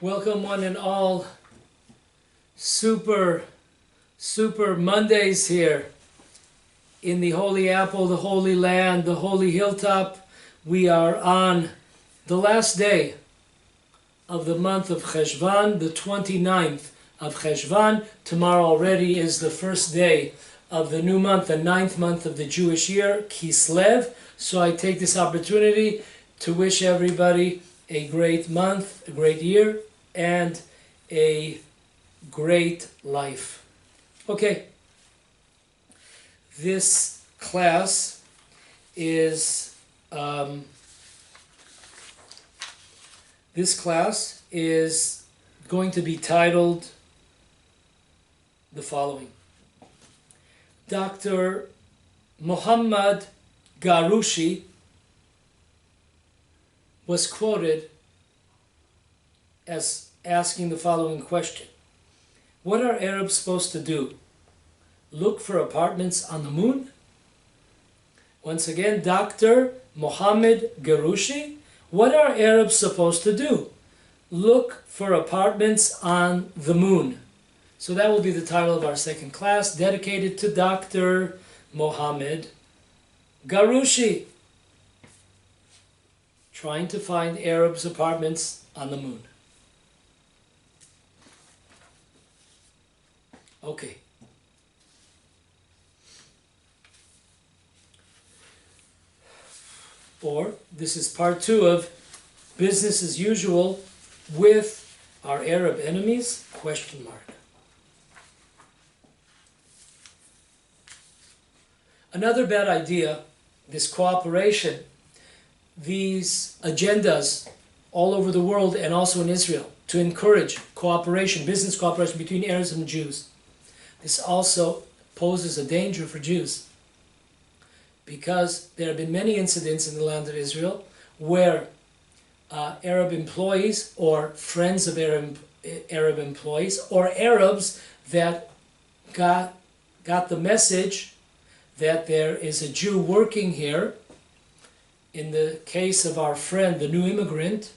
Welcome one and all. Super Mondays here in the Holy Apple, the Holy Land, the Holy Hilltop. We are on the last day of the month of Cheshvan, the 29th of Cheshvan. Tomorrow already is the first day of the new month, the 9th month of the Jewish year, Kislev. So I take this opportunity to wish everybody a great month, a great year, and a great life. Okay, this class is going to be titled the following. Dr. Mohammad Garushi was quoted as asking the following question. What are Arabs supposed to do? Look for apartments on the moon? Once again, Dr. Mohammad Garushi, what are Arabs supposed to do? Look for apartments on the moon. So that will be the title of our second class, dedicated to Dr. Mohammad Garushi, trying to find Arabs' apartments on the moon. Okay. Or this is part 2 of business as usual with our Arab enemies, ? Another bad idea, this cooperation, these agendas all over the world and also in Israel to encourage cooperation, business cooperation between Arabs and Jews. This also poses a danger for Jews because there have been many incidents in the land of Israel where Arab employees or friends of Arab employees or Arabs that got the message that there is a Jew working here. In the case of our friend, the new immigrant,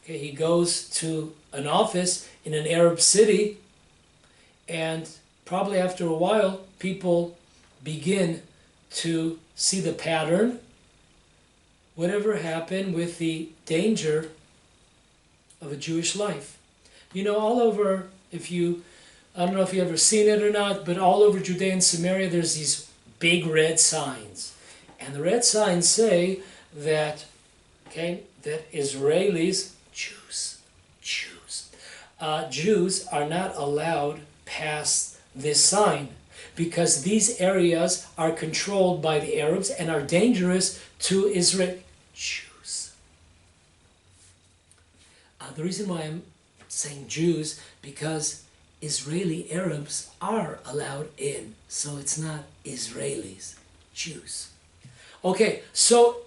okay, he goes to an office in an Arab city, and probably after a while, people begin to see the pattern. Whatever happened with the danger of a Jewish life. You know, all over, I don't know if you've ever seen it or not, but all over Judea and Samaria, there's these big red signs. And the red signs say that, that Israelis, Jews are not allowed past this sign because these areas are controlled by the Arabs and are dangerous to Israeli Jews. The reason why I'm saying Jews, because Israeli Arabs are allowed in, so it's not Israelis, Jews. Okay, so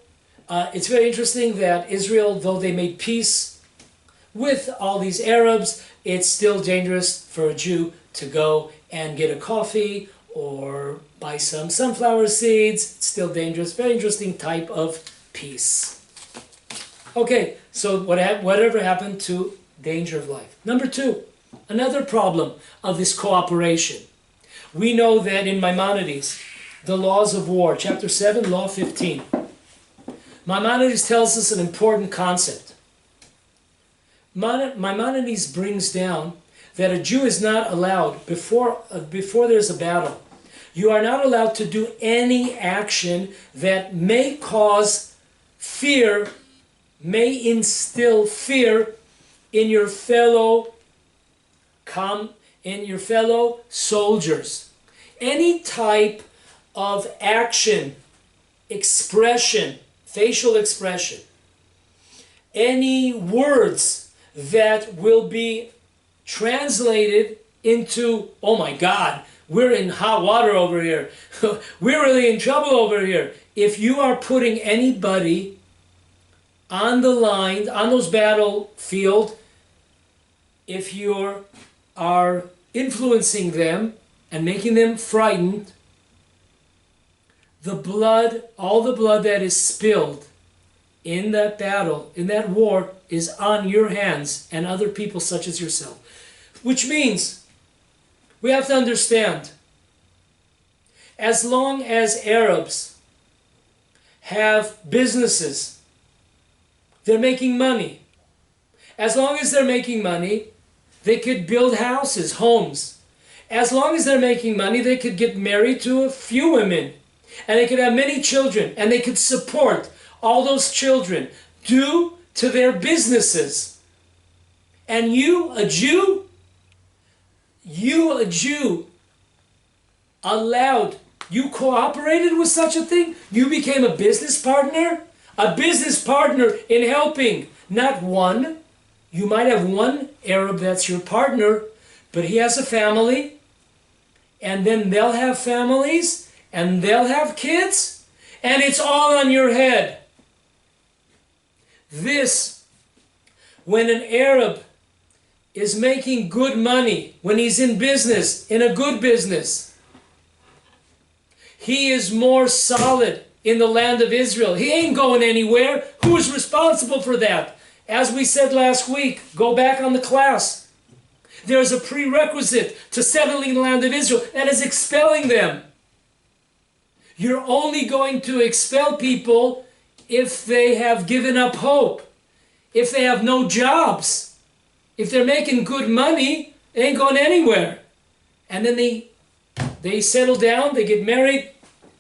it's very interesting that Israel, though they made peace with all these Arabs, it's still dangerous for a Jew to go and get a coffee or buy some sunflower seeds. It's still dangerous. Very interesting type of peace. Okay, so whatever happened to danger of life. Number 2, another problem of this cooperation. We know that in Maimonides, the laws of war, chapter 7, law 15, Maimonides tells us an important concept. Maimonides brings down that a Jew is not allowed, before there's a battle, you are not allowed to do any action that may cause fear, may instill fear in your fellow soldiers. Any type of action, expression, facial expression, any words that will be translated into, oh my God, we're in hot water over here. We're really in trouble over here. If you are putting anybody on the line, on those battlefield, if you are influencing them and making them frightened, the blood, all the blood that is spilled in that battle, in that war, is on your hands and other people such as yourself. Which means we have to understand, as long as Arabs have businesses, they're making money. As long as they're making money, they could build houses, homes. As long as they're making money, they could get married to a few women. And they could have many children. And they could support all those children due to their businesses. And you, a Jew, you cooperated with such a thing? You became a business partner? A business partner in helping, not one. You might have one Arab that's your partner, but he has a family, and then they'll have families, and they'll have kids, and it's all on your head. This, when an Arab is making good money, when he's in business, in a good business, he is more solid in the land of Israel. He ain't going anywhere. Who is responsible for that? As we said last week, go back on the class. There's a prerequisite to settling the land of Israel, that is expelling them. You're only going to expel people if they have given up hope, if they have no jobs. If they're making good money, they ain't going anywhere. And then they settle down, they get married.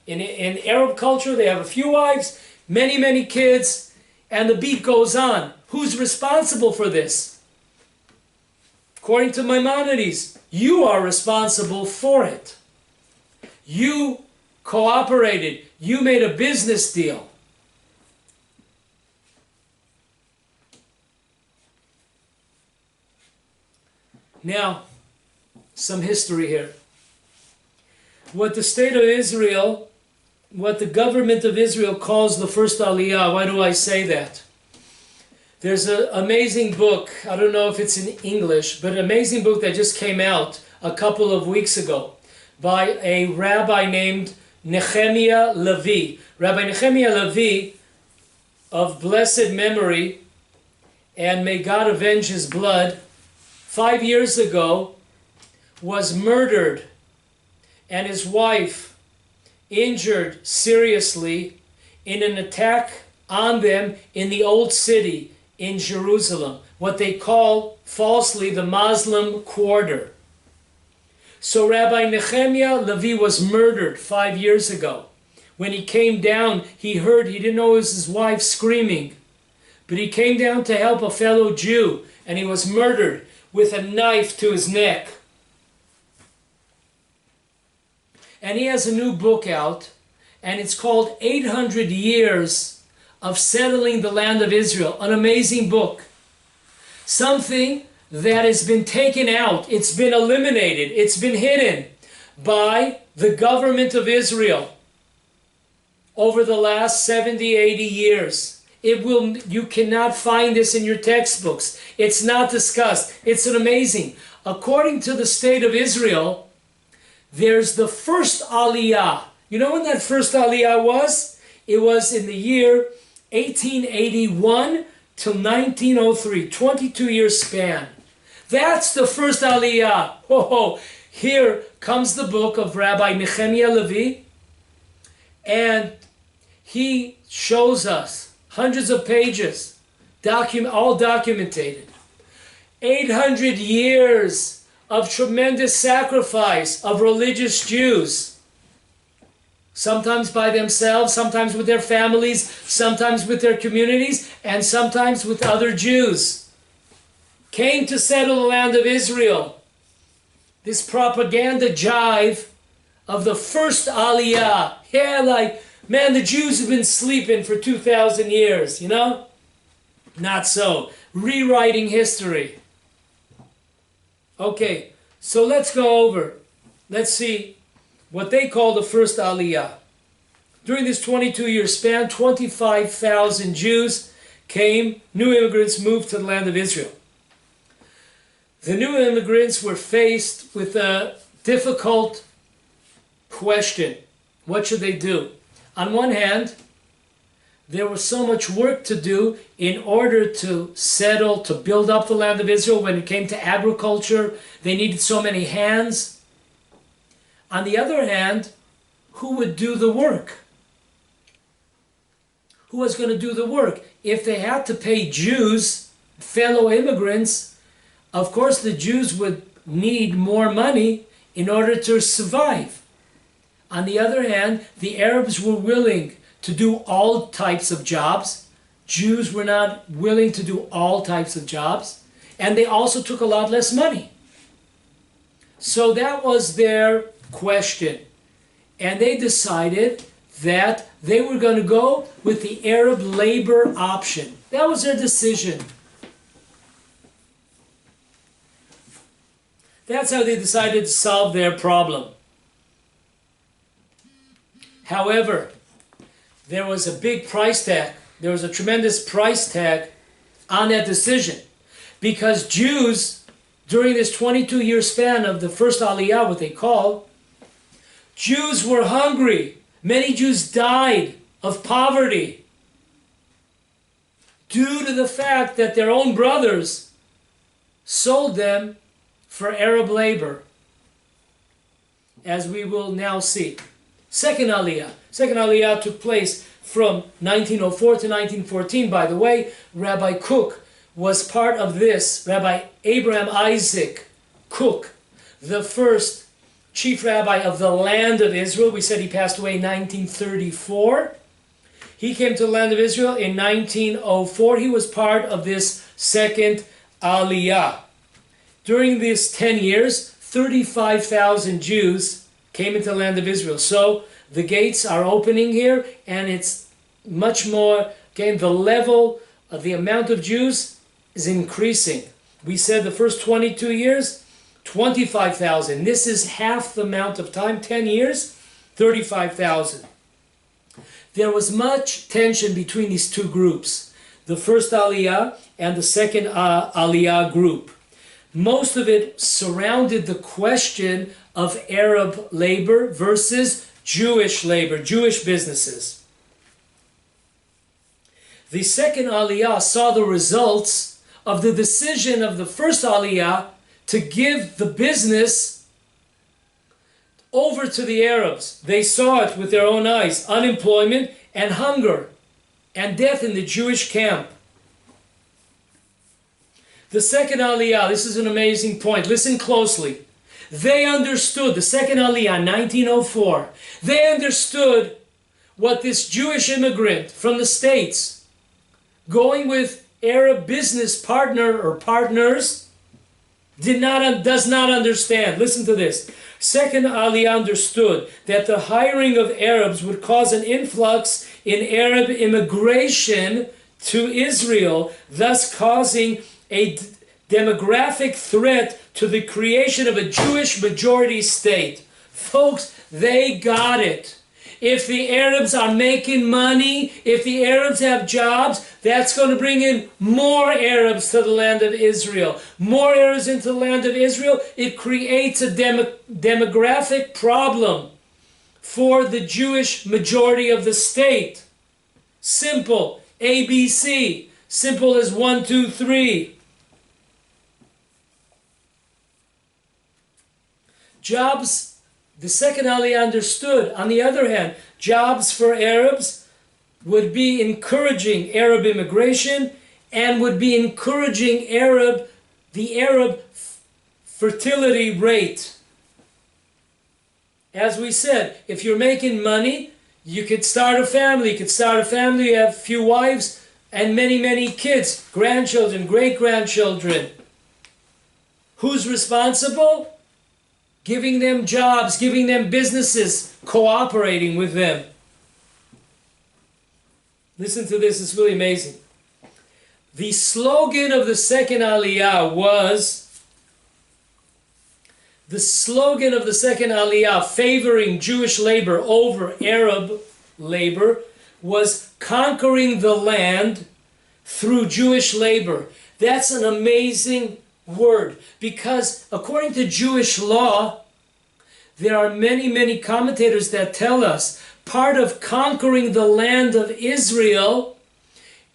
In Arab culture, they have a few wives, many kids, and the beat goes on. Who's responsible for this? According to Maimonides, you are responsible for it. You cooperated. You made a business deal. Now, some history here. What the state of Israel, what the government of Israel calls the First Aliyah, why do I say that? There's an amazing book, I don't know if it's in English, but an amazing book that just came out a couple of weeks ago by a rabbi named Nehemiah Levi. Rabbi Nehemiah Levi, of blessed memory, and may God avenge his blood, 5 years ago was murdered and his wife injured seriously in an attack on them in the old city in Jerusalem, what they call falsely the Muslim Quarter. So Rabbi Nehemiah Levi was murdered 5 years ago. When he came down, he didn't know it was his wife screaming, but he came down to help a fellow Jew, and he was murdered with a knife to his neck. And he has a new book out, and it's called 800 Years of Settling the Land of Israel. An amazing book. Something that has been taken out, it's been eliminated, it's been hidden by the government of Israel over the last 70, 80 years. You cannot find this in your textbooks. It's not discussed. It's an amazing. According to the state of Israel, there's the First Aliyah. You know when that First Aliyah was? It was in the year 1881 till 1903, 22-year span. That's the First Aliyah. Oh, here comes the book of Rabbi Nehemiah Levi, and he shows us hundreds of pages, all documented. 800 years of tremendous sacrifice of religious Jews. Sometimes by themselves, sometimes with their families, sometimes with their communities, and sometimes with other Jews. Came to settle the land of Israel. This propaganda jive of the First Aliyah. Yeah, like, man, the Jews have been sleeping for 2,000 years, you know? Not so. Rewriting history. Okay, so let's go over. Let's see what they call the First Aliyah. During this 22-year span, 25,000 Jews came, new immigrants moved to the land of Israel. The new immigrants were faced with a difficult question. What should they do? On one hand, there was so much work to do in order to settle, to build up the land of Israel. When it came to agriculture, they needed so many hands. On the other hand, who would do the work? Who was going to do the work? If they had to pay Jews, fellow immigrants, of course the Jews would need more money in order to survive. On the other hand, the Arabs were willing to do all types of jobs. Jews were not willing to do all types of jobs. And they also took a lot less money. So that was their question. And they decided that they were going to go with the Arab labor option. That was their decision. That's how they decided to solve their problem. However, there was a big price tag. There was a tremendous price tag on that decision. Because Jews, during this 22-year span of the First Aliyah, what they call, Jews were hungry. Many Jews died of poverty due to the fact that their own brothers sold them for Arab labor, as we will now see. Second Aliyah. Second Aliyah took place from 1904 to 1914. By the way, Rabbi Cook was part of this. Rabbi Abraham Isaac Cook, the first chief rabbi of the land of Israel. We said he passed away in 1934. He came to the land of Israel in 1904. He was part of this Second Aliyah. During these 10 years, 35,000 Jews came into the land of Israel. So the gates are opening here, and it's much more, again, the level of the amount of Jews is increasing. We said the first 22 years, 25,000. This is half the amount of time, 10 years, 35,000. There was much tension between these two groups, the First Aliyah and the Second Aliyah group. Most of it surrounded the question of Arab labor versus Jewish labor, Jewish businesses. The Second Aliyah saw the results of the decision of the First Aliyah to give the business over to the Arabs. They saw it with their own eyes, unemployment and hunger and death in the Jewish camp. The Second Aliyah, this is an amazing point. Listen closely. They understood, the Second Aliyah, 1904, they understood what this Jewish immigrant from the States, going with Arab business partner or partners, does not understand. Listen to this. Second Aliyah understood that the hiring of Arabs would cause an influx in Arab immigration to Israel, thus causing a demographic threat to the creation of a Jewish majority state. Folks, they got it. If the Arabs are making money, if the Arabs have jobs, that's going to bring in more Arabs to the land of Israel. More Arabs into the land of Israel, it creates a demographic problem for the Jewish majority of the state. Simple. ABC. Simple as 1, 2, 3. Jobs, the Second Aliyah understood. On the other hand, jobs for Arabs would be encouraging Arab immigration and would be encouraging the Arab fertility rate. As we said, if you're making money, you could start a family. You could start a family, you have a few wives and many, many kids, grandchildren, great-grandchildren. Who's responsible? Giving them jobs, giving them businesses, cooperating with them. Listen to this, it's really amazing. The slogan of the Second Aliyah was, favoring Jewish labor over Arab labor, was conquering the land through Jewish labor. That's an amazing word, because according to Jewish law, there are many, many commentators that tell us Part of conquering the land of Israel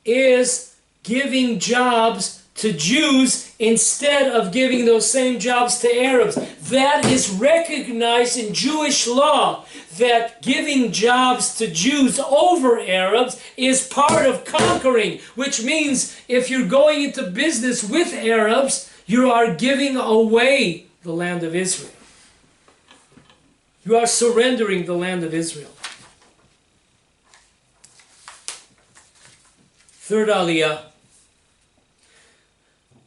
is giving jobs to Jews instead of giving those same jobs to Arabs. That is recognized in Jewish law, that giving jobs to Jews over Arabs is part of conquering, which means if you're going into business with Arabs, you are giving away the land of Israel. You are surrendering the land of Israel. Third Aliyah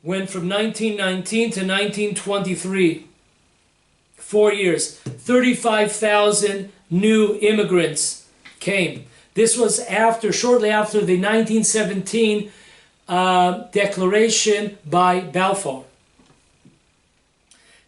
went from 1919 to 1923. 4 years. 35,000 new immigrants came. This was shortly after the 1917 declaration by Balfour.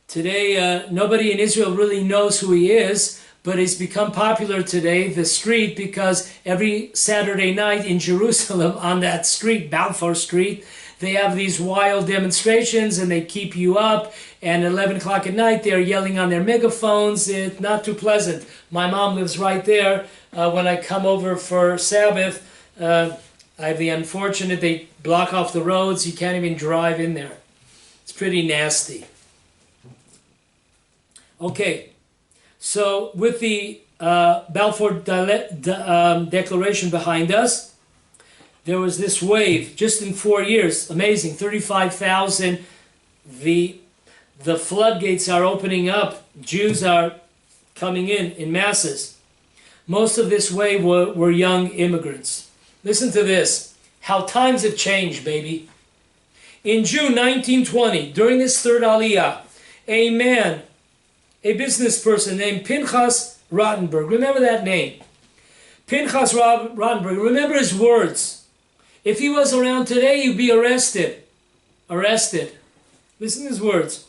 Today, nobody in Israel really knows who he is, but it's become popular today, the street, because every Saturday night in Jerusalem, on that street, Balfour Street, they have these wild demonstrations and they keep you up, and at 11 o'clock at night they're yelling on their megaphones. It's not too pleasant. My mom lives right there. When I come over for Sabbath, I have the unfortunate, they block off the roads. You can't even drive in there. It's pretty nasty. Okay, so with the Balfour Declaration behind us, there was this wave just in 4 years. Amazing, 35,000. The floodgates are opening up. Jews are coming in masses. Most of this wave were young immigrants. Listen to this. How times have changed, baby. In June 1920, during this Third Aliyah, a man, a business person named Pinchas Rottenberg. Remember that name. Pinchas Rottenberg. Remember his words. If he was around today, he'd be arrested. Arrested. Listen to his words.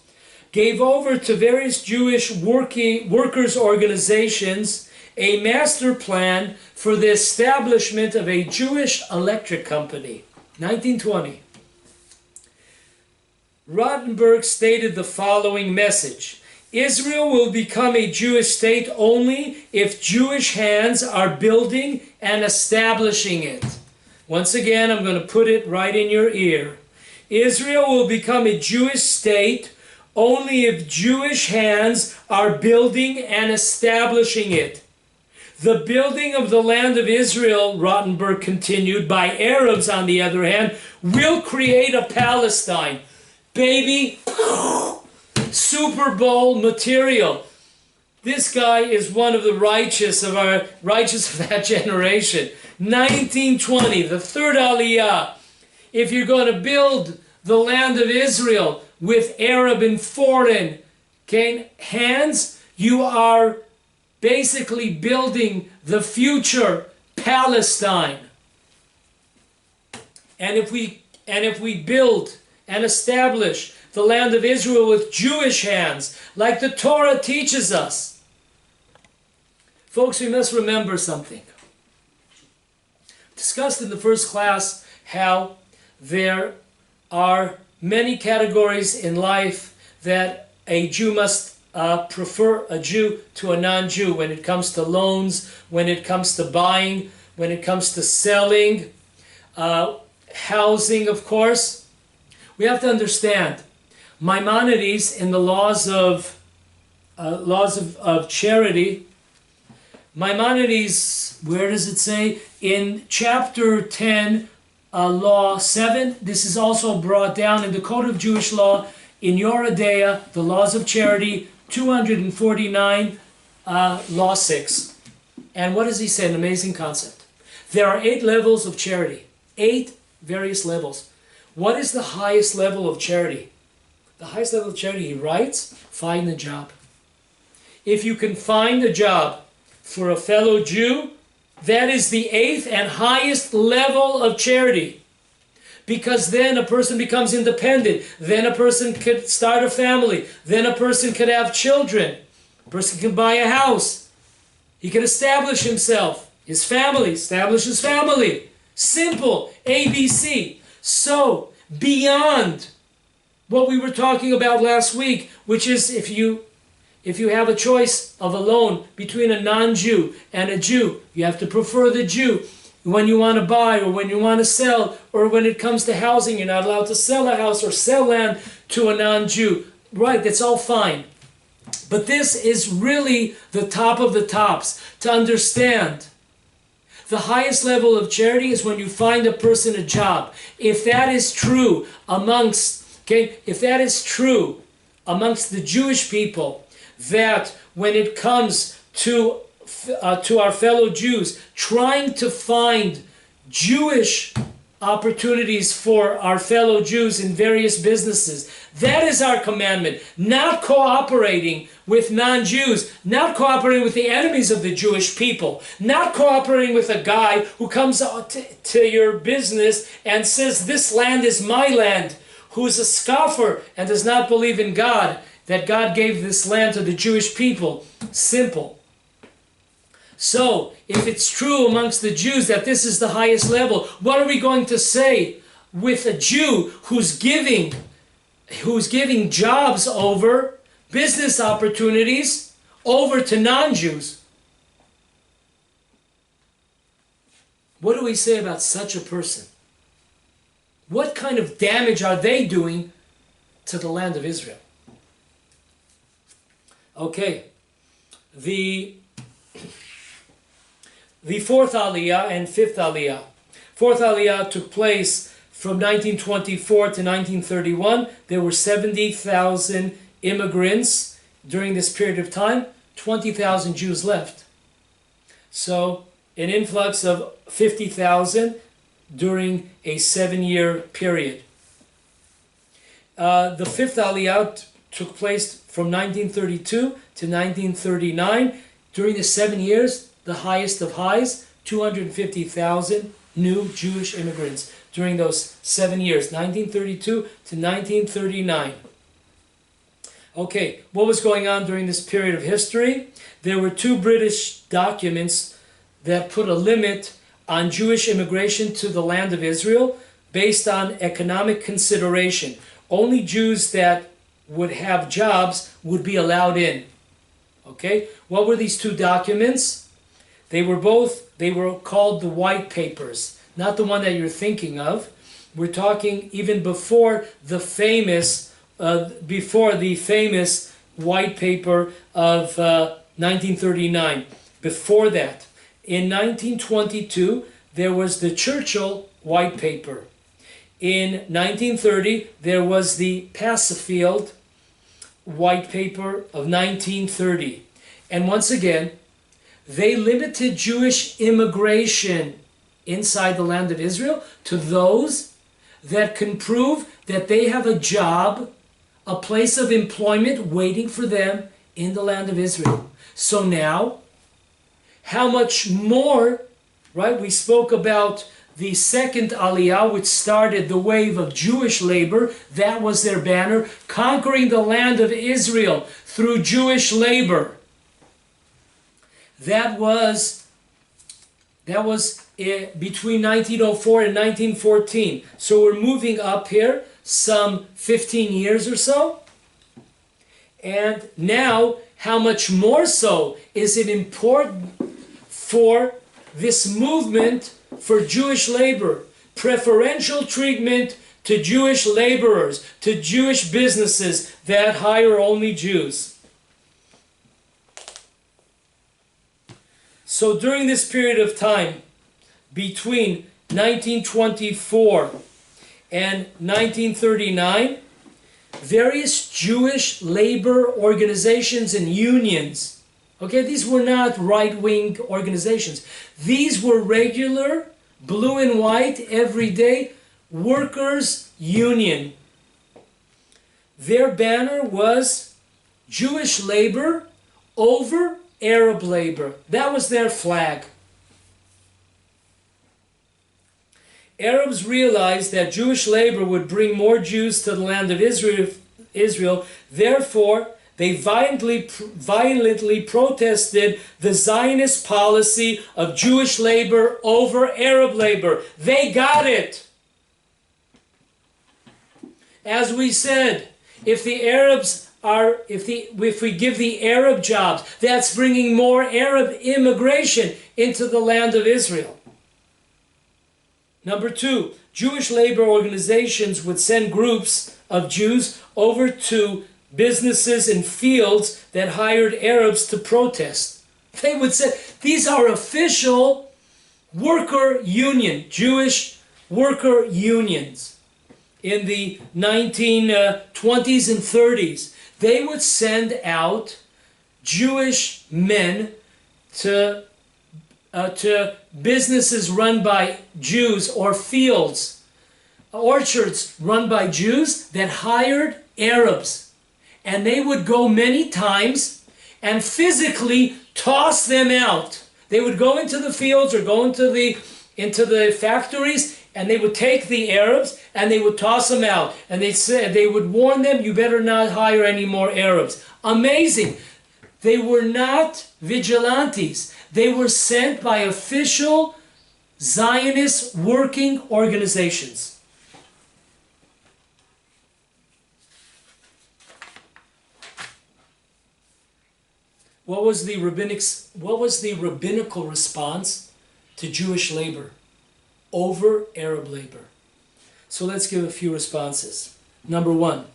Gave over to various Jewish workers' organizations a master plan for the establishment of a Jewish electric company. 1920. Rottenberg stated the following message. Israel will become a Jewish state only if Jewish hands are building and establishing it. Once again, I'm going to put it right in your ear. Israel will become a Jewish state only if Jewish hands are building and establishing it. The building of the land of Israel, Rottenberg continued, by Arabs, on the other hand, will create a Palestine. Baby, Super Bowl material. This guy is one of the righteous of that generation. 1920, the Third Aliyah. If you're going to build the land of Israel with Arab and foreign hands, you are basically building the future Palestine. And if we build and establish the land of Israel with Jewish hands, like the Torah teaches us, folks, we must remember something. Discussed in the first class how there are many categories in life that a Jew must prefer a Jew to a non-Jew when it comes to loans, when it comes to buying, when it comes to selling, housing, of course. We have to understand Maimonides in the laws of charity. Maimonides, where does it say? In chapter 10, law 7, this is also brought down in the Code of Jewish Law, in Yoredeah, the laws of charity, 249, law 6. And what does he say? An amazing concept. There are 8 levels of charity. 8 various levels. What is the highest level of charity? The highest level of charity, he writes, find a job. If you can find a job for a fellow Jew, that is the 8th and highest level of charity. Because then a person becomes independent. Then a person could start a family. Then a person could have children. A person can buy a house. He can establish himself, his family, establish his family. Simple, ABC. So, beyond what we were talking about last week, which is if you If you have a choice of a loan between a non-Jew and a Jew, you have to prefer the Jew. When you want to buy or when you want to sell, or when it comes to housing, you're not allowed to sell a house or sell land to a non-Jew. Right, that's all fine. But this is really the top of the tops. To understand, the highest level of charity is when you find a person a job. If that is true amongst the Jewish people, that when it comes to our fellow Jews, trying to find Jewish opportunities for our fellow Jews in various businesses, that is our commandment. Not cooperating with non-Jews, not cooperating with the enemies of the Jewish people, not cooperating with a guy who comes to your business and says, this land is my land, who's a scoffer and does not believe in God, that God gave this land to the Jewish people. Simple. So, if it's true amongst the Jews that this is the highest level, what are we going to say with a Jew who's giving jobs over, business opportunities over to non-Jews? What do we say about such a person? What kind of damage are they doing to the land of Israel? Okay, the Fourth Aliyah and Fifth Aliyah. Fourth Aliyah took place from 1924 to 1931. There were 70,000 immigrants during this period of time. 20,000 Jews left. So an influx of 50,000 during a 7-year period. The Fifth Aliyah took place from 1932 to 1939. During the 7 years, the highest of highs, 250,000 new Jewish immigrants during those 7 years, 1932 to 1939. Okay, what was going on during this period of history? There were 2 British documents that put a limit on Jewish immigration to the land of Israel based on economic consideration. Only Jews that would have jobs would be allowed in. Okay, what were these 2 documents? They were called the White Papers, not the one that you're thinking of. We're talking even before the famous White Paper of 1939. Before that, in 1922, there was the Churchill White Paper. In 1930, there was the Pasfield White Paper of 1930. And once again, they limited Jewish immigration inside the land of Israel to those that can prove that they have a job, a place of employment waiting for them in the land of Israel. So now, how much more, right? We spoke about the Second Aliyah, which started the wave of Jewish labor. That was their banner, conquering the land of Israel through Jewish labor. That was between 1904 and 1914. So we're moving up here some 15 years or so. And now, how much more so is it important for this movement for Jewish labor? Preferential treatment to Jewish laborers, to Jewish businesses that hire only Jews. So during this period of time, between 1924 and 1939, various Jewish labor organizations and unions, okay, these were not right-wing organizations. These were regular, blue and white, everyday workers' union. Their banner was Jewish labor over Arab labor. That was their flag. Arabs realized that Jewish labor would bring more Jews to the land of Israel. Therefore, they violently protested the Zionist policy of Jewish labor over Arab labor. They got it. As we said, if the Arabs if we give the Arab jobs, that's bringing more Arab immigration into the land of Israel. Number two, Jewish labor organizations would send groups of Jews over to businesses and fields that hired Arabs to protest. They would say, these are official worker union, Jewish worker unions. In the 1920s and 30s, they would send out Jewish men to businesses run by Jews, or fields, orchards run by Jews that hired Arabs. And they would go many times and physically toss them out. They would go into the fields or go into the factories, and they would take the Arabs and they would toss them out. And they would warn them, you better not hire any more Arabs. Amazing. They were not vigilantes. They were sent by official Zionist working organizations. What was the rabbinical response to Jewish labor over Arab labor? So let's give a few responses. Number one,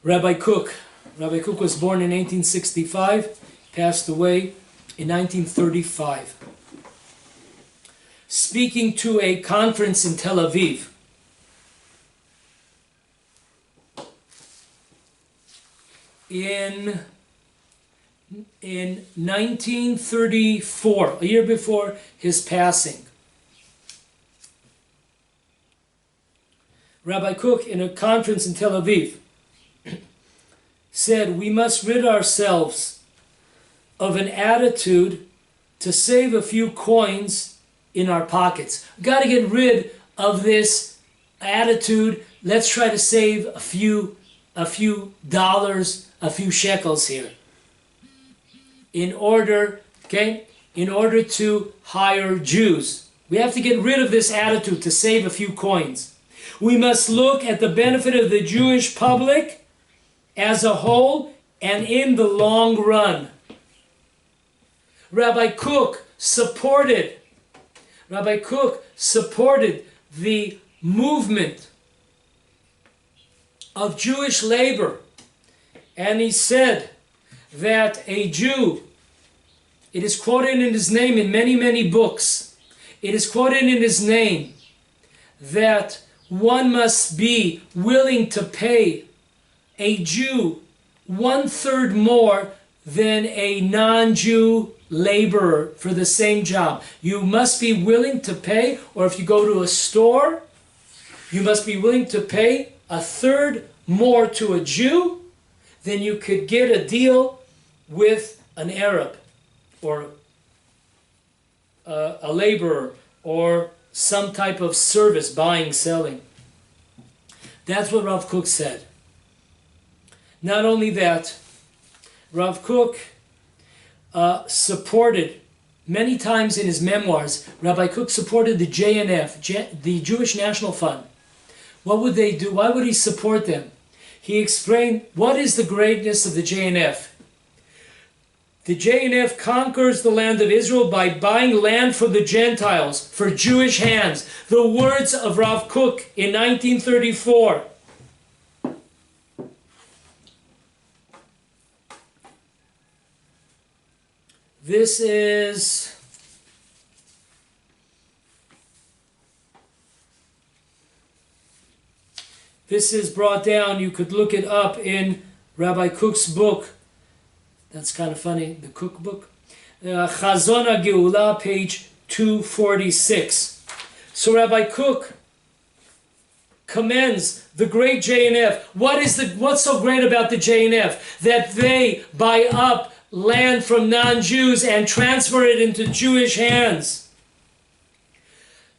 Rabbi Kook. Rabbi Kook was born in 1865, passed away in 1935. Speaking to a conference in Tel Aviv, in 1934, a year before his passing, Rabbi Kook, in a conference in Tel Aviv, said, we must rid ourselves of an attitude to save a few coins in our pockets. We've got to get rid of this attitude, let's try to save a few dollars, a few shekels here, in order to hire Jews. We have to get rid of this attitude to save a few coins. We must look at the benefit of the Jewish public as a whole and in the long run. Rabbi Kook supported the movement of Jewish labor, and he said that a Jew, it is quoted in his name in many, many books, it is quoted in his name that one must be willing to pay a Jew 1/3 more than a non-Jew laborer for the same job. You must be willing to pay, or if you go to a store, you must be willing to pay 1/3 more to a Jew than you could get a deal with an Arab or a laborer or some type of service, buying, selling. That's what Rav Kook said. Not only that, Rav Kook supported, many times in his memoirs, Rabbi Kook supported the JNF, the Jewish National Fund. What would they do? Why would he support them? He explained, what is the greatness of the JNF? The JNF conquers the land of Israel by buying land from the Gentiles for Jewish hands. The words of Rav Kook in 1934. This is brought down. You could look it up in Rabbi Kook's book. That's kind of funny, the Kook book. Chazon HaGeula, page 246. So Rabbi Kook commends the great JNF. What's so great about the JNF? That they buy up land from non-Jews and transfer it into Jewish hands.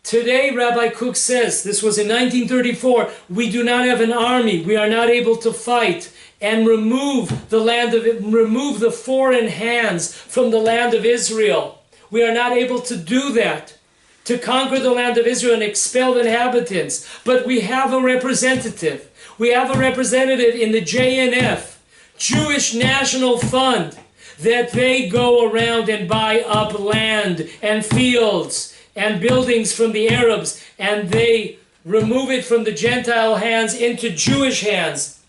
Today, Rabbi Kook says, this was in 1934, we do not have an army, we are not able to fight and remove the foreign hands from the land of Israel. We are not able to do that, to conquer the land of Israel and expel the inhabitants. But we have a representative. We have a representative in the JNF, Jewish National Fund, that they go around and buy up land and fields and buildings from the Arabs, and they remove it from the Gentile hands into Jewish hands.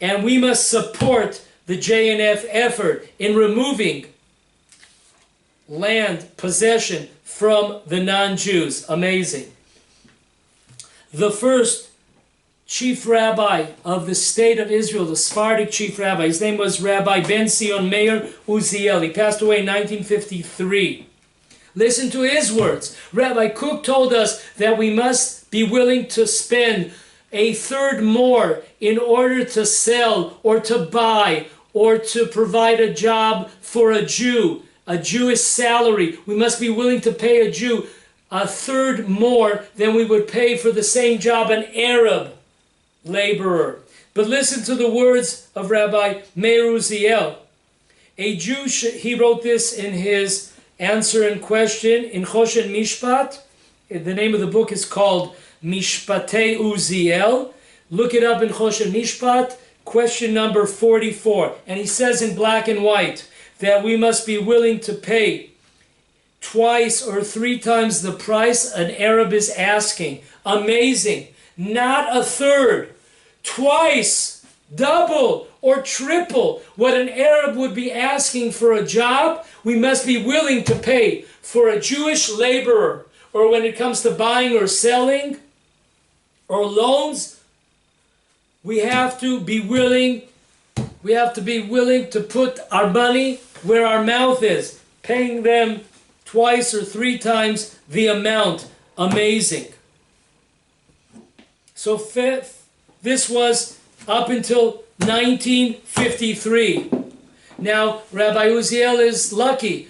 And we must support the JNF effort in removing land possession from the non-Jews. Amazing. The first chief rabbi of the state of Israel, the Sephardic chief rabbi, his name was Rabbi Ben Sion Meir Uziel. He passed away in 1953. Listen to his words. Rabbi Kook told us that we must be willing to spend a third more in order to sell or to buy or to provide a job for a Jew, a Jewish salary. We must be willing to pay a Jew a third more than we would pay for the same job an Arab laborer. But listen to the words of Rabbi Meir Uziel. A Jew, he wrote this in his answer and question in Choshen Mishpat. The name of the book is called Mishpatei Uziel. Look it up in Choshen Mishpat, question number 44. And he says in black and white that we must be willing to pay twice or three times the price an Arab is asking. Amazing. Not a third. Twice, double, or triple what an Arab would be asking for a job, we must be willing to pay for a Jewish laborer. Or when it comes to buying or selling or loans, we have to be willing to put our money where our mouth is, paying them twice or three times the amount. Amazing. So this was up until 1953. Now, Rabbi Uziel is lucky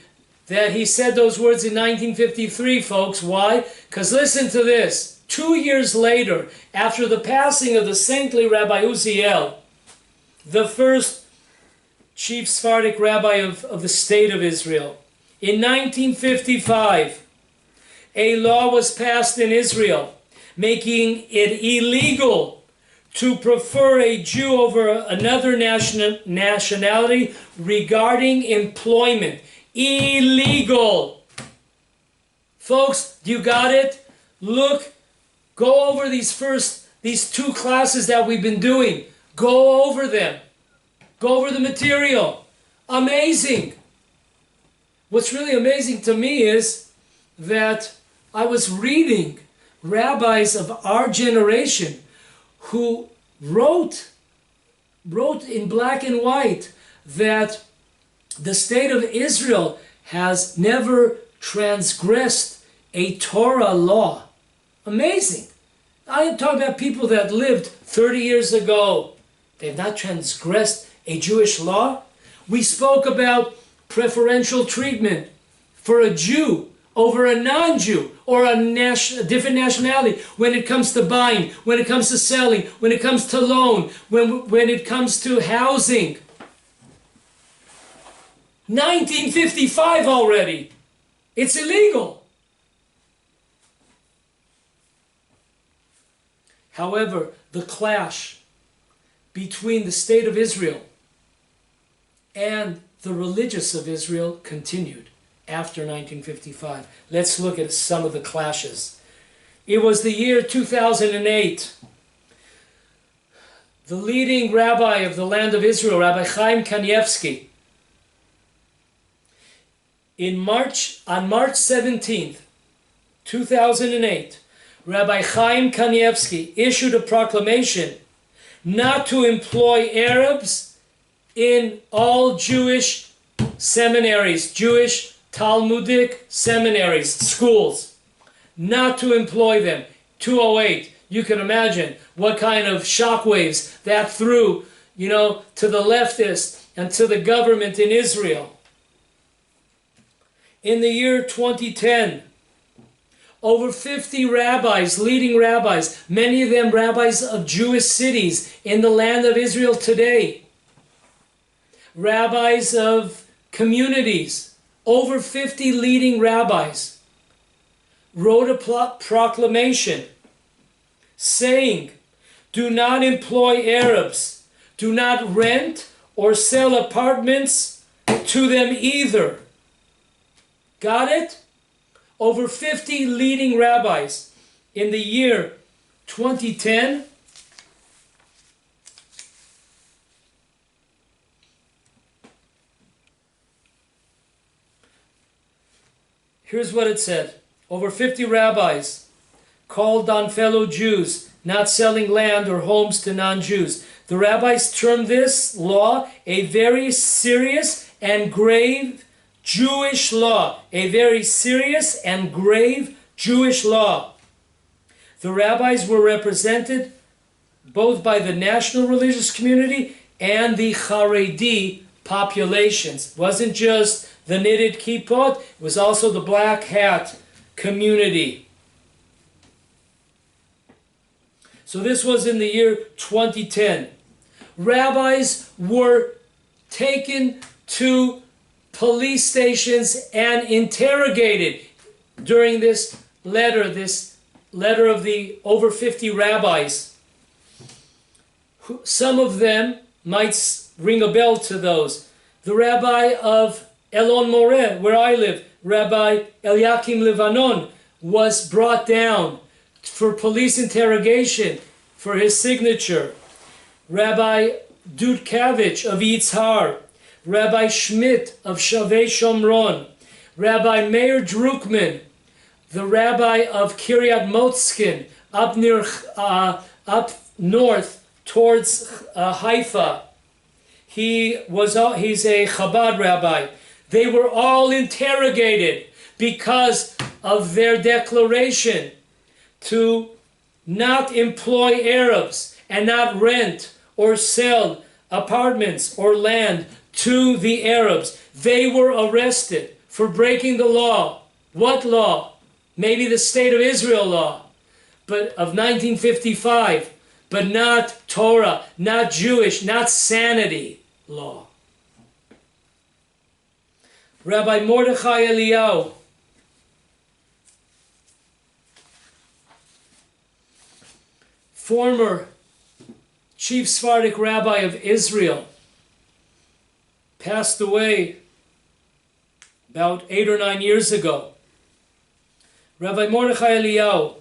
that he said those words in 1953, folks. Why? Because listen to this. 2 years later, after the passing of the saintly Rabbi Uziel, the first chief Sephardic rabbi of the state of Israel, in 1955, a law was passed in Israel making it illegal to prefer a Jew over another nationality regarding employment. Illegal. Folks, you got it? Look, go over these two classes that we've been doing. Go over them. Go over the material. Amazing. What's really amazing to me is that I was reading rabbis of our generation who wrote in black and white that the state of Israel has never transgressed a Torah law. Amazing. I am talking about people that lived 30 years ago. They have not transgressed a Jewish law. We spoke about preferential treatment for a Jew over a non-Jew or a different nationality when it comes to buying, when it comes to selling, when it comes to loan, when it comes to housing. 1955 already. It's illegal. However, the clash between the state of Israel and the religious of Israel continued after 1955. Let's look at some of the clashes. It was the year 2008. The leading rabbi of the land of Israel, Rabbi Chaim Kanievsky, on March 17th, 2008, Rabbi Chaim Kanievsky issued a proclamation not to employ Arabs in all Jewish seminaries, Jewish Talmudic seminaries, schools. Not to employ them. 208. You can imagine what kind of shockwaves that threw, to the leftists and to the government in Israel. In the year 2010, over 50 rabbis, leading rabbis, many of them rabbis of Jewish cities in the land of Israel today, rabbis of communities, over 50 leading rabbis, wrote a proclamation saying Do not employ Arabs. Do not rent or sell apartments to them either. Got it? Over 50 leading rabbis in the year 2010 here's what it said. Over 50 rabbis called on fellow Jews not selling land or homes to non-Jews. The rabbis termed this law a very serious and grave Jewish law. A very serious and grave Jewish law. The rabbis were represented both by the national religious community and the Haredi populations. It wasn't just the knitted kippot, it was also the black hat community. So this was in the year 2010. Rabbis were taken to police stations and interrogated during this letter of the over 50 rabbis. Some of them might ring a bell to those. The rabbi of Elon Moreh, where I live, Rabbi Eliakim Levanon, was brought down for police interrogation for his signature. Rabbi Dudkevich of Yitzhar, Rabbi Schmidt of Shavei Shomron, Rabbi Meir Drukman, the rabbi of Kiryat Motzkin, up north towards Haifa. He's a Chabad rabbi. They were all interrogated because of their declaration to not employ Arabs and not rent or sell apartments or land to the Arabs. They were arrested for breaking the law. What law? Maybe the State of Israel law, but of 1955, but not Torah, not Jewish, not sanity law. Rabbi Mordechai Eliyahu, former chief Sephardic rabbi of Israel, passed away about 8 or 9 years ago. Rabbi Mordechai Eliyahu,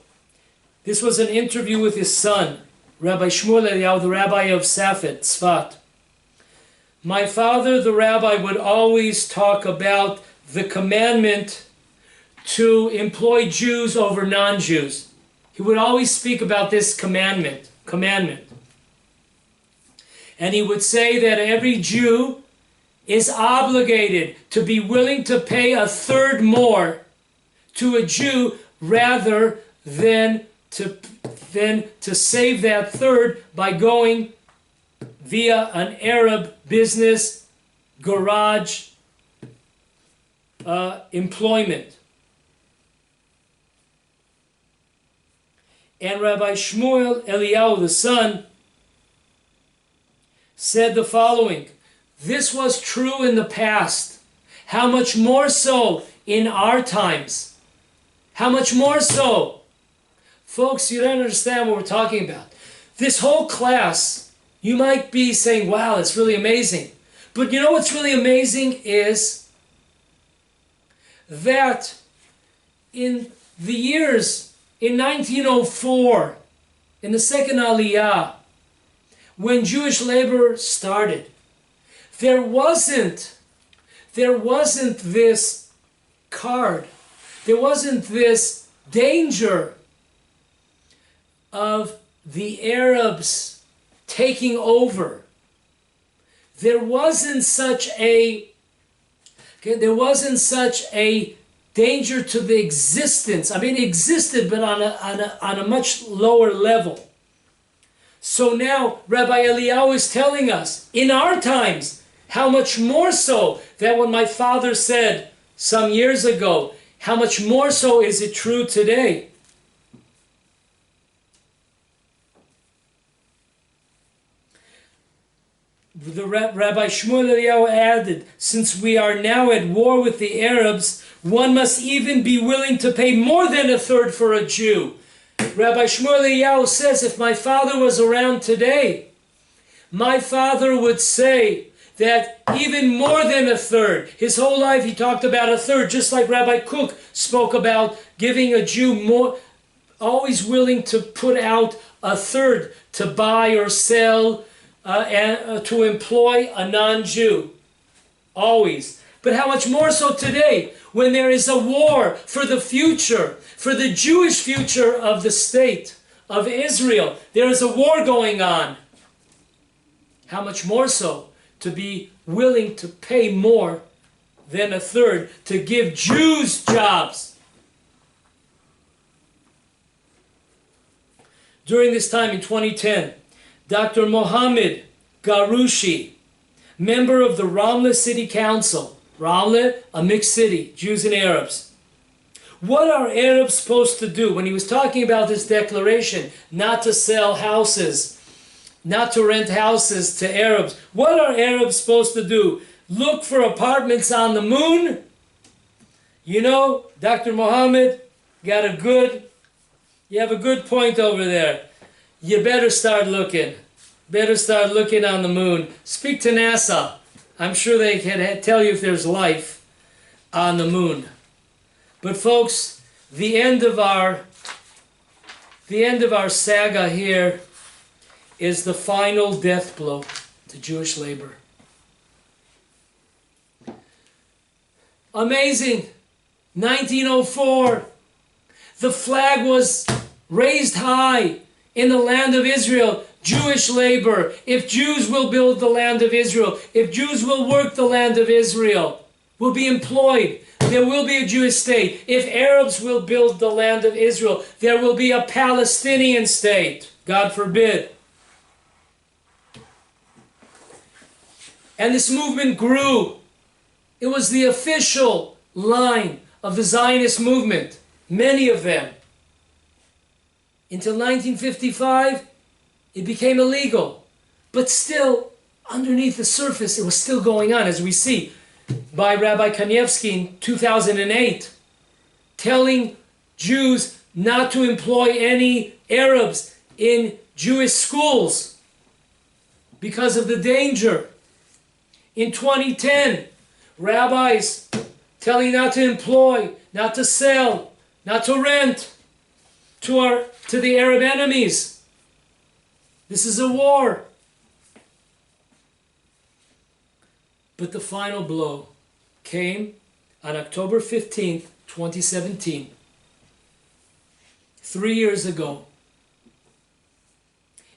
this was an interview with his son, Rabbi Shmuel Eliyahu, the rabbi of Safed, Tzfat. My father, the rabbi, would always talk about the commandment to employ Jews over non-Jews. He would always speak about this commandment. And he would say that every Jew is obligated to be willing to pay a third more to a Jew rather than to save that third by going via an Arab business garage employment. And Rabbi Shmuel Eliyahu, the son, said the following: this was true in the past. How much more so in our times? How much more so? Folks, you don't understand what we're talking about. This whole class, you might be saying, wow, it's really amazing. But you know what's really amazing is that in the years, in 1904, in the Second Aliyah, when Jewish labor started, there wasn't this card, there wasn't this danger of the Arabs taking over. There wasn't such a danger to the existence. I mean, it existed, but on a much lower level. So now Rabbi Eliyahu is telling us, in our times, how much more so than what my father said some years ago, how much more so is it true today? The Rabbi Shmuel Eliyahu added, since we are now at war with the Arabs, one must even be willing to pay more than a third for a Jew. Rabbi Shmuel Eliyahu says, if my father was around today, my father would say that even more than a third. His whole life he talked about a third, just like Rabbi Kook spoke about giving a Jew more, always willing to put out a third to buy or sell and to employ a non-Jew. Always. But how much more so today, when there is a war for the future, for the Jewish future of the state of Israel. There is a war going on. How much more so to be willing to pay more than a third to give Jews jobs. During this time in 2010, Dr. Mohammad Garushi, member of the Ramla City Council, Ramla, a mixed city, Jews and Arabs. What are Arabs supposed to do? When he was talking about this declaration, not to sell houses, not to rent houses to Arabs, what are Arabs supposed to do? Look for apartments on the moon? You know, Dr. Mohammed, you have a good point over there. You better start looking. Better start looking on the moon. Speak to NASA. I'm sure they can tell you if there's life on the moon. But folks, the end of our saga here is the final death blow to Jewish labor. Amazing. 1904, the flag was raised high in the land of Israel. Jewish labor. If Jews will build the land of Israel, if Jews will work the land of Israel, will be employed, there will be a Jewish state. If Arabs will build the land of Israel, there will be a Palestinian state. God forbid. And this movement grew. It was the official line of the Zionist movement, many of them. Until 1955, it became illegal. But still, underneath the surface, it was still going on, as we see by Rabbi Kanievsky in 2008, telling Jews not to employ any Arabs in Jewish schools because of the danger. In 2010, rabbis telling not to employ, not to sell, not to rent to the Arab enemies. This is a war. But the final blow came on October 15th, 2017, 3 years ago.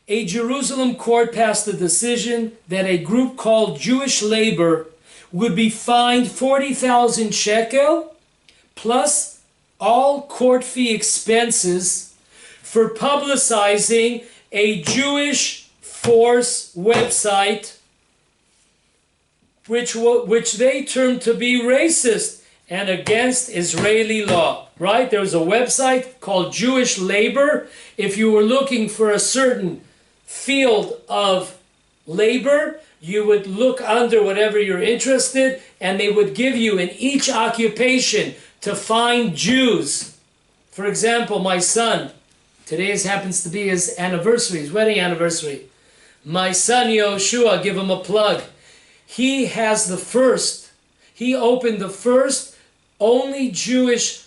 A Jerusalem court passed a decision that a group called Jewish Labor would be fined 40,000 shekel plus all court fee expenses for publicizing a Jewish force website which they termed to be racist and against Israeli law. Right? There was a website called Jewish Labor. If you were looking for a certain field of labor, you would look under whatever you're interested, and they would give you in each occupation to find Jews. For example, my son, today happens to be his anniversary, his wedding anniversary. My son Yoshua, give him a plug. He opened the first only Jewish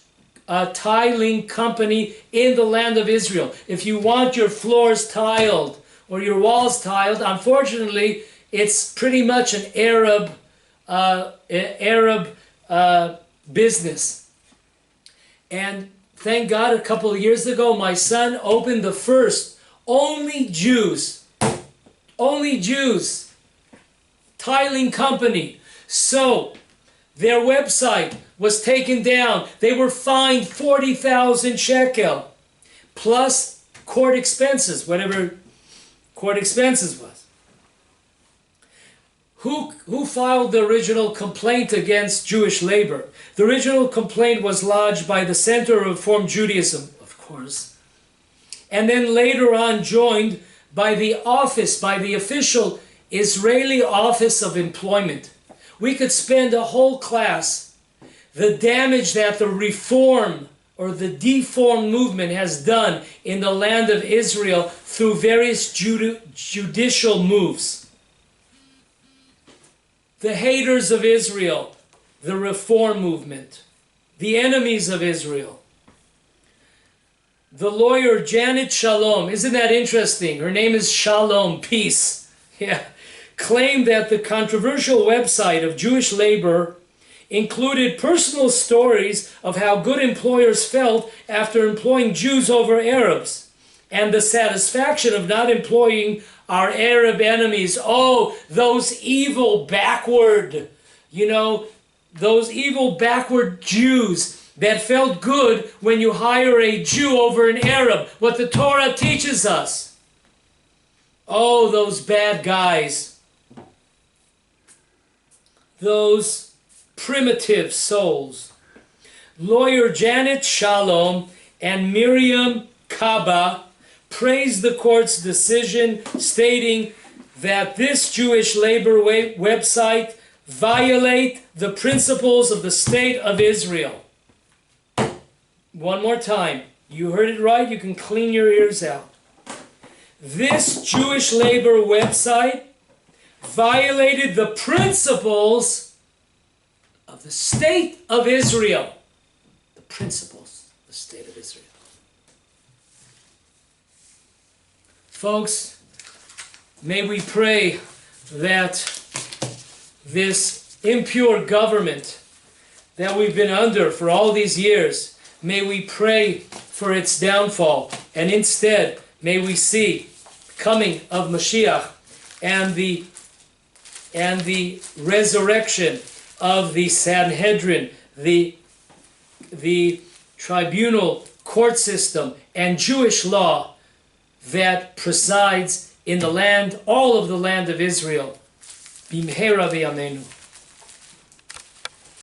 tiling company in the land of Israel. If you want your floors tiled or your walls tiled, unfortunately, it's pretty much an Arab business. And thank God, a couple of years ago, my son opened the first only Jews tiling company. So their website was taken down. They were fined 40,000 shekel plus court expenses, whatever court expenses was. Who filed the original complaint against Jewish labor? The original complaint was lodged by the Center of Reform Judaism, of course, and then later on joined by the official Israeli Office of Employment. We could spend a whole class, the damage that the reform or the deformed movement has done in the land of Israel through various judicial moves. The haters of Israel, the reform movement, the enemies of Israel. The lawyer Janet Shalom, isn't that interesting? Her name is Shalom, peace. Yeah. Claimed that the controversial website of Jewish labor included personal stories of how good employers felt after employing Jews over Arabs, and the satisfaction of not employing our Arab enemies. Oh, those evil backward, those evil backward Jews that felt good when you hire a Jew over an Arab, what the Torah teaches us. Oh, those bad guys. Those primitive souls. Lawyer Janet Shalom and Miriam Kaba praised the court's decision, stating that this Jewish labor website violate the principles of the state of Israel. One more time. You heard it right. You can clean your ears out. This Jewish labor website violated the principles of the state of Israel. The principles of the state of Israel. Folks, may we pray that this impure government that we've been under for all these years, may we pray for its downfall, and instead may we see the coming of Mashiach and the resurrection of the Sanhedrin, the tribunal court system and Jewish law that presides in the land, all of the land of Israel. Bimhera v'yameinu.